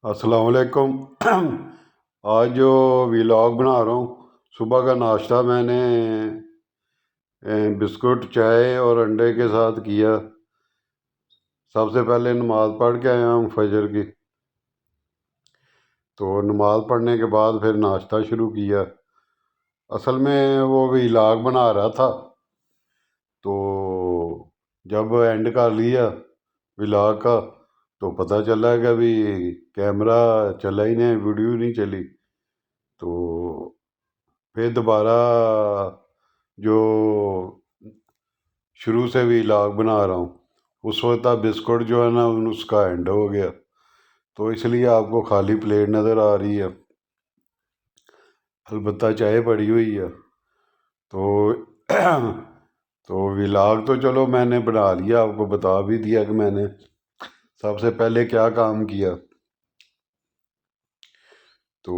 अस्सलाम वालेकुम। आज जो व्लॉग बना रहा हूँ, सुबह का नाश्ता मैंने बिस्कुट चाय और अंडे के साथ किया। सबसे पहले नमाज़ पढ़ के आया हूँ फजर की, तो नमाज़ पढ़ने के बाद फिर नाश्ता शुरू किया। असल में वो व्लॉग बना रहा था, तो जब एंड कर लिया व्लॉग का तो पता चला कि अभी कैमरा चला ही नहीं, वीडियो नहीं चली। तो फिर दोबारा जो शुरू से व्लॉग बना रहा हूँ, उस वक्त बिस्कुट जो है ना उसका एंड हो गया, तो इसलिए आपको खाली प्लेट नज़र आ रही है। अलबत्ता चाय पड़ी हुई है। तो तो व्लॉग तो चलो मैंने बना लिया, आपको बता भी दिया कि मैंने सबसे पहले क्या काम किया। तो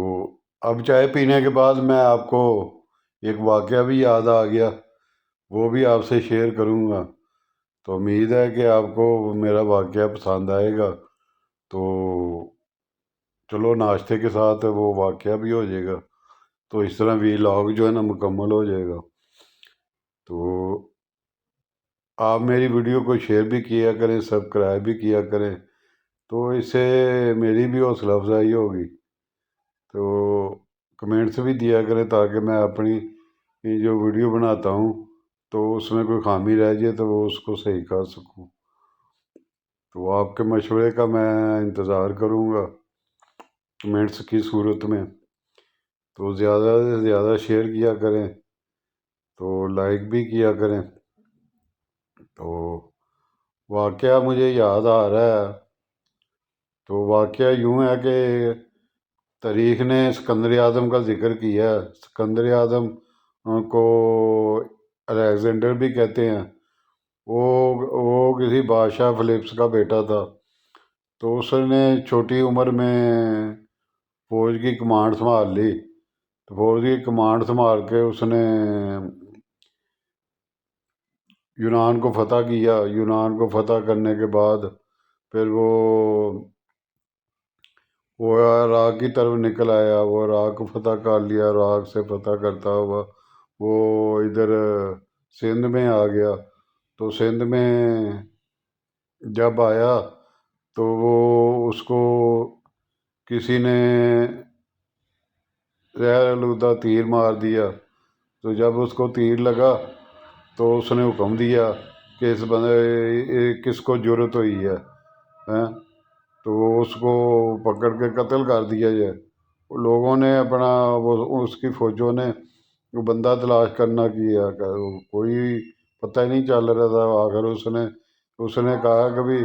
अब चाय पीने के बाद मैं आपको एक वाक़या भी याद आ गया, वो भी आपसे शेयर करूँगा। तो उम्मीद है कि आपको मेरा वाक़या पसंद आएगा। तो चलो नाश्ते के साथ वो वाक़या भी हो जाएगा, तो इस तरह व्लॉग जो है ना मुकम्मल हो जाएगा। तो आप मेरी वीडियो को शेयर भी किया करें, सब्सक्राइब भी किया करें, तो इससे मेरी भी हौसला अफजाई होगी। तो कमेंट्स भी दिया करें ताकि मैं अपनी ये जो वीडियो बनाता हूँ तो उसमें कोई खामी रह जाए तो वो उसको सही कर सकूँ। तो आपके मशवरे का मैं इंतज़ार करूँगा कमेंट्स की सूरत में। तो ज़्यादा से ज़्यादा शेयर किया करें, तो लाइक भी किया करें। तो वाक़या मुझे याद आ रहा है, तो वाक़या यूँ है कि तारीख़ ने सिकंदर आज़म का ज़िक्र किया है। सिकंदर आज़म को अलेक्जेंडर भी कहते हैं। वो किसी बादशाह फ़िलिप्स का बेटा था। तो उसने छोटी उम्र में फ़ौज की कमांड संभाल ली। तो फौज की कमांड संभाल के उसने यूनान को फ़तह किया। यूनान को फ़तह करने के बाद फिर वो इराक़ की तरफ निकल आया। वो इराक़ को फ़तह कर लिया। इराक़ से फ़तह करता हुआ वो इधर सिंध में आ गया। तो सिंध में जब आया तो वो उसको किसी ने जहर आलूदा तीर मार दिया। तो जब उसको तीर लगा तो उसने हुक्म दिया कि इस बंदे किसको ज़रूरत हुई है, हैं? तो उसको पकड़ के कत्ल कर दिया जाए। लोगों ने अपना वो उसकी फ़ौजों ने वो बंदा तलाश करना किया, कोई पता ही नहीं चल रहा था। आखिर उसने उसने कहा कि भी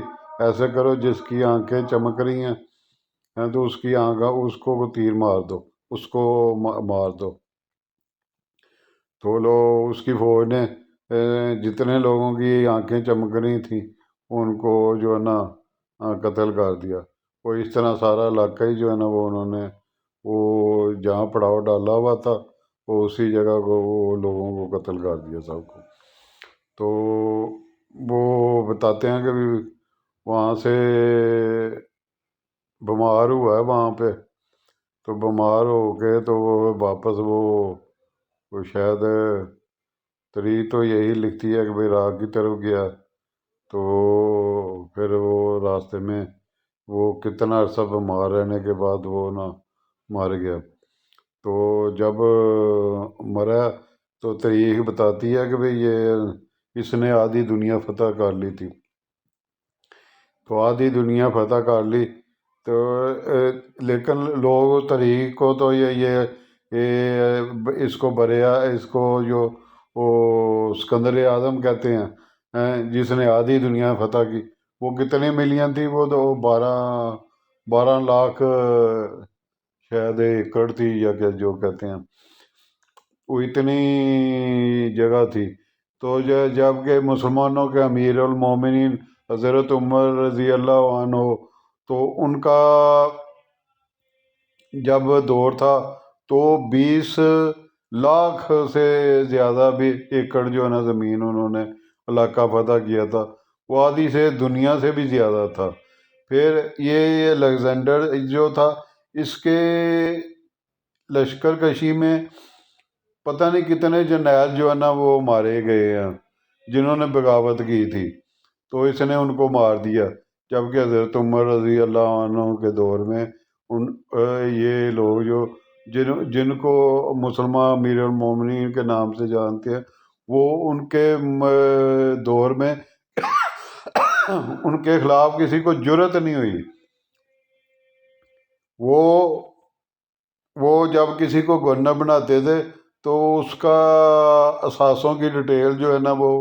ऐसे करो जिसकी आंखें चमक रही हैं तो उसकी आँख उसको तीर मार दो, उसको मार दो। तो लोग उसकी फ़ौज ने जितने लोगों की आंखें चमक रही थी उनको जो है ना कत्ल कर दिया। वो इस तरह सारा इलाका ही जो है ना वो उन्होंने वो जहाँ पड़ाव डाला हुआ था वो उसी जगह को वो लोगों को कत्ल कर दिया सबको। तो वो बताते हैं कि भी वहाँ से बीमार हुआ है वहाँ पे। तो बीमार हो के तो वो वापस वो शायद तरीक तो यही लिखती है कि भाई राग की तरफ गया। तो फिर वो रास्ते में वो कितना अर्सा बीमार रहने के बाद वो ना मर गया। तो जब मरा तो तारीख बताती है कि भाई ये इसने आधी दुनिया फतह कर ली थी। तो आधी दुनिया फतह कर ली। तो लेकिन लोग तारीख को तो ये इसको बरिया इसको जो वो सिकंदर आज़म कहते हैं, जिसने आधी दुनिया फतह की। वो कितने मिलियन थी? वो तो 12 लाख शायद एकड़ थी या क्या जो कहते हैं, वो इतनी जगह थी। तो जबकि मुसलमानों के अमीर उल मोमिनीन हज़रत उमर रज़ी अल्लाह अन्हो, तो उनका जब दौर था तो 20 लाख से ज़्यादा भी एकड़ जो है ना ज़मीन उन्होंने इलाका फतह किया था। वो आधी से दुनिया से भी ज़्यादा था। پھر یہ الیگزینڈر جو تھا، اس کے لشکر کشی میں پتہ نہیں کتنے جرنیل جو ہے نا وہ مارے گئے ہیں جنہوں نے بغاوت کی تھی، تو اس نے ان کو مار دیا، جبکہ حضرت عمر رضی اللہ عنہ کے دور میں یہ لوگ جو جن کو مسلمان امیر المومنین کے نام سے جانتے ہیں، وہ ان کے دور میں ان کے خلاف کسی کو جرأت نہیں ہوئی۔ وہ جب کسی کو گورنر بناتے تھے تو اس کا اثاثوں کی ڈیٹیل جو ہے نا وہ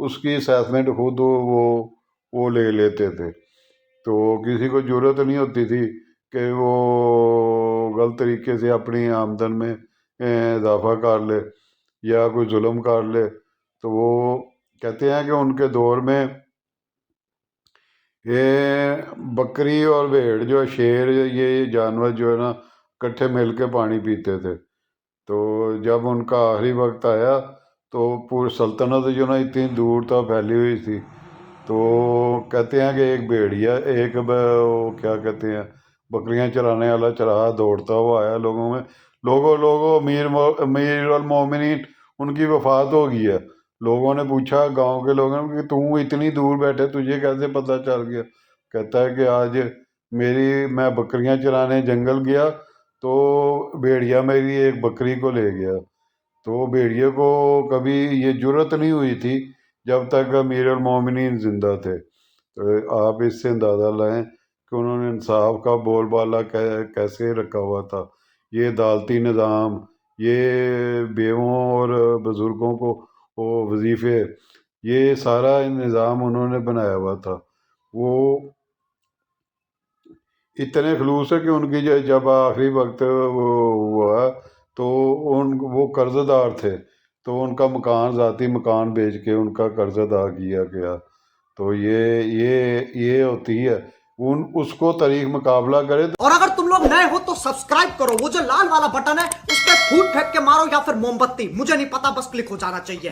اس کی اسیسمنٹ خود وہ لے لیتے تھے، تو کسی کو جرأت نہیں ہوتی تھی کہ وہ غلط طریقے سے اپنی آمدن میں اضافہ کر لے یا کوئی ظلم کر لے۔ تو وہ کہتے ہیں کہ ان کے دور میں یہ بکری اور بھیڑ جو ہے، شیر، یہ جانور جو ہے نا کٹھے مل کے پانی پیتے تھے۔ تو جب ان کا آخری وقت آیا تو پوری سلطنت جو نا اتنی دور تک پھیلی ہوئی تھی، تو کہتے ہیں کہ ایک بھیڑیا، ایک وہ کیا کہتے ہیں بکریاں چرانے والا چراہا دوڑتا ہوا آیا لوگوں میں، لوگوں امیر المومنین ان کی وفات ہو گئی ہے۔ لوگوں نے پوچھا، گاؤں کے لوگوں نے، کہ تم اتنی دور بیٹھے تجھے کیسے پتہ چل گیا؟ کہتا ہے کہ آج میں بکریاں چرانے جنگل گیا تو بھیڑیا میری ایک بکری کو لے گیا۔ تو بھیڑیے کو کبھی یہ جرأت نہیں ہوئی تھی جب تک امیر المومنین زندہ تھے۔ تو آپ اس سے اندازہ لائیں کہ انہوں نے انصاف کا بول بالا کیسے رکھا ہوا تھا، یہ عدالتی نظام، یہ بیووں اور بزرگوں کو وظیفے، یہ سارا نظام انہوں نے بنایا ہوا تھا۔ وہ اتنے خلوص ہے کہ ان کی جب آخری وقت وہ ہوا تو وہ قرض دار تھے، تو ان کا ذاتی مکان بیچ کے ان کا قرض ادا کیا گیا۔ تو یہ ہوتی ہے، اس کو تاریخ مقابلہ کرے۔ اور اگر تم لوگ نئے ہو تو سبسکرائب کرو، وہ جو لال والا بٹن ہے اس پہ پھوٹ پھینک کے مارو یا پھر موم بتی، مجھے نہیں پتا، بس کلک ہو جانا چاہیے۔